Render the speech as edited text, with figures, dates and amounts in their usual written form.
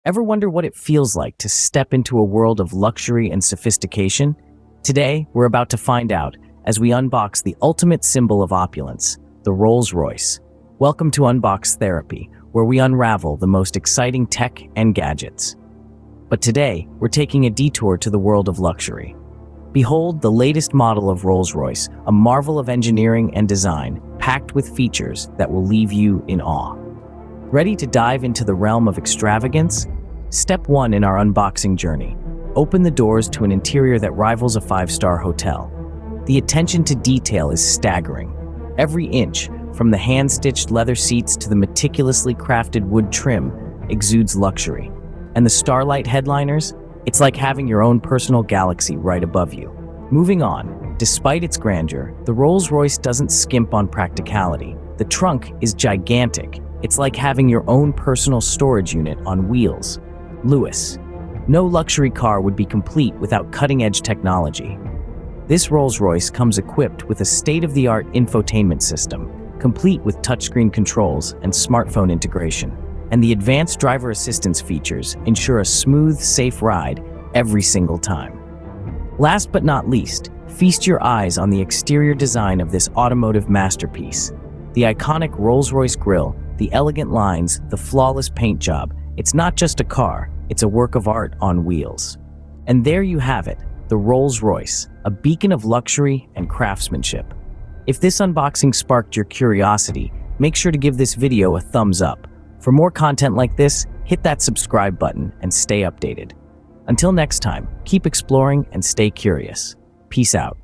Ever wonder what it feels like to step into a world of luxury and sophistication? Today, we're about to find out as we unbox the ultimate symbol of opulence, the Rolls-Royce. Welcome to Unbox Therapy, where we unravel the most exciting tech and gadgets. But today, we're taking a detour to the world of luxury. Behold the latest model of Rolls-Royce, a marvel of engineering and design, packed with features that will leave you in awe. Ready to dive into the realm of extravagance? Step 1 in our unboxing journey. Open the doors to an interior that rivals a 5-star hotel. The attention to detail is staggering. Every inch, from the hand-stitched leather seats to the meticulously crafted wood trim, exudes luxury. And the starlight headliners? It's like having your own personal galaxy right above you. Moving on, despite its grandeur, the Rolls-Royce doesn't skimp on practicality. The trunk is gigantic. It's like having your own personal storage unit on wheels. Lewis. No luxury car would be complete without cutting-edge technology. This Rolls-Royce comes equipped with a state-of-the-art infotainment system, complete with touchscreen controls and smartphone integration. And the advanced driver assistance features ensure a smooth, safe ride every single time. Last but not least, feast your eyes on the exterior design of this automotive masterpiece. The iconic Rolls-Royce grille, the elegant lines, the flawless paint job. It's not just a car, it's a work of art on wheels. And there you have it, the Rolls-Royce, a beacon of luxury and craftsmanship. If this unboxing sparked your curiosity, make sure to give this video a thumbs up. For more content like this, hit that subscribe button and stay updated. Until next time, keep exploring and stay curious. Peace out.